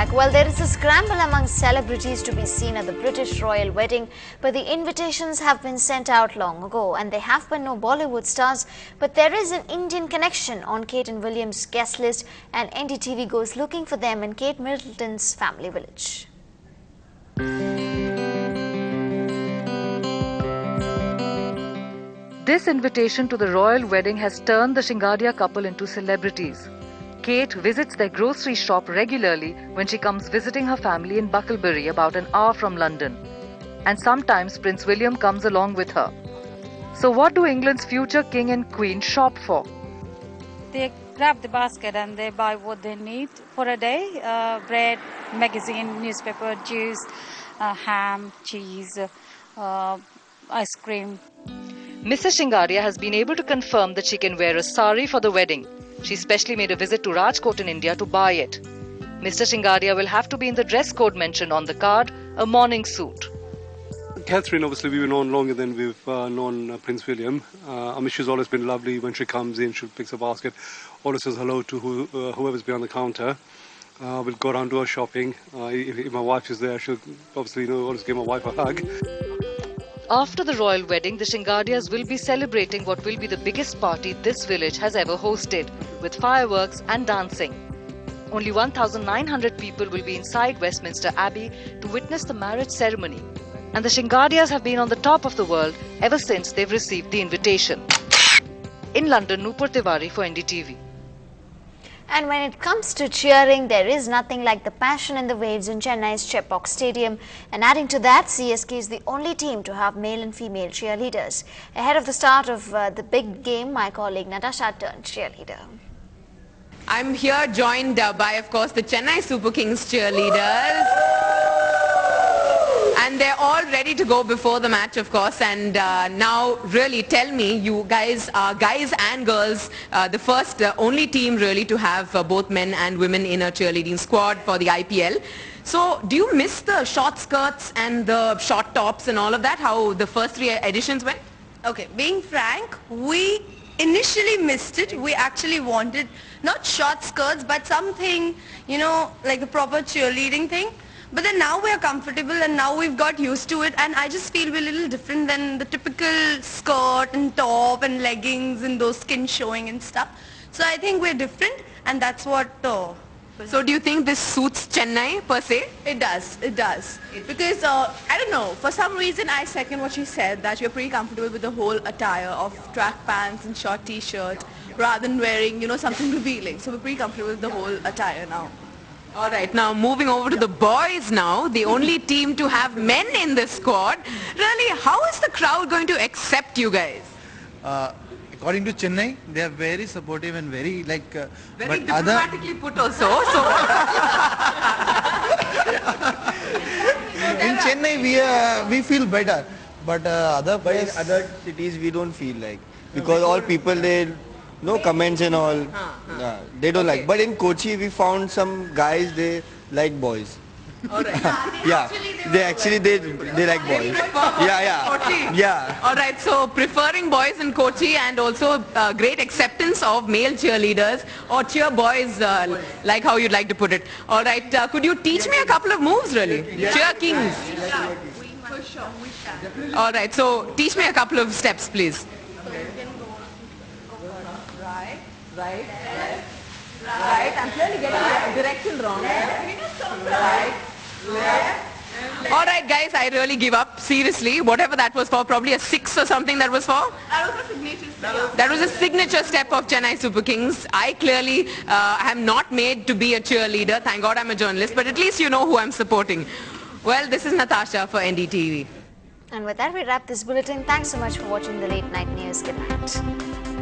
back. Well, there is a scramble among celebrities to be seen at the British royal wedding, but the invitations have been sent out long ago and there have been no Bollywood stars. But there is an Indian connection on Kate and William's guest list, and NDTV goes looking for them in Kate Middleton's family village. This invitation to the royal wedding has turned the Shingadia couple into celebrities. Kate visits their grocery shop regularly when she comes visiting her family in Bucklebury, about an hour from London. And sometimes Prince William comes along with her. So what do England's future king and queen shop for? They grab the basket and they buy what they need for a day. Bread, magazine, newspaper, juice, ham, cheese, ice cream. Mrs. Shingadia has been able to confirm that she can wear a sari for the wedding. She specially made a visit to Rajkot in India to buy it. Mr. Shingadia will have to be in the dress code mentioned on the card, a morning suit. Catherine, obviously, we've known longer than we've known Prince William. I mean, she's always been lovely. When she comes in, she picks a basket, always says hello to whoever's behind the counter. We'll go around to her shopping. If my wife is there, she'll obviously always give my wife a hug. After the royal wedding, the Shingadias will be celebrating what will be the biggest party this village has ever hosted, with fireworks and dancing. Only 1,900 people will be inside Westminster Abbey to witness the marriage ceremony. And the Shingadias have been on the top of the world ever since they've received the invitation. In London, Nupur Tiwari for NDTV. And when it comes to cheering, there is nothing like the passion in the waves in Chennai's Chepauk Stadium. And adding to that, CSK is the only team to have male and female cheerleaders. Ahead of the start of the big game, my colleague Natasha turned cheerleader. I'm here joined by, of course, the Chennai Super Kings cheerleaders. And they're all ready to go before the match, of course. And now, really, tell me, you guys are guys and girls, the first, only team really to have both men and women in a cheerleading squad for the IPL. So, do you miss the short skirts and the short tops and all of that, how the first three editions went? Okay, being frank, we initially missed it. We actually wanted not short skirts, but something, you know, like the proper cheerleading thing. But then now we are comfortable and now we've got used to it, and I just feel we're a little different than the typical skirt and top and leggings and those skin showing and stuff. So I think we're different, and that's what... So do you think this suits Chennai per se? It does, it does. Because, I don't know, for some reason I second what she said, that you're pretty comfortable with the whole attire of track pants and short t-shirt rather than wearing, you know, something revealing. So we're pretty comfortable with the whole attire now. All right, now moving over to the boys now, the only team to have men in the squad. Really, how is the crowd going to accept you guys? According to Chennai, they are very supportive and very like... very diplomatically put also. So in Chennai, we feel better. But other cities, we don't feel like. Because all people, they... No comments and all. They don't like. But in Kochi, we found some guys, they like boys. All right. They like boys. Yeah. All right. So preferring boys in Kochi, and also great acceptance of male cheerleaders or cheer boys, like how you'd like to put it. All right. Could you teach me a couple of moves, really? Cheer kings. For sure, we can. All right. So teach me a couple of steps, please. Right. I'm clearly getting the direction wrong. Right. Left. All right, guys, I really give up. Seriously, whatever that was for, probably a 6 or something that was for. That was a signature step. That was a signature step of Chennai Super Kings. I clearly am not made to be a cheerleader. Thank God I'm a journalist, but at least you know who I'm supporting. Well, this is Natasha for NDTV. And with that, we wrap this bulletin. Thanks so much for watching the Late Night News. Good night.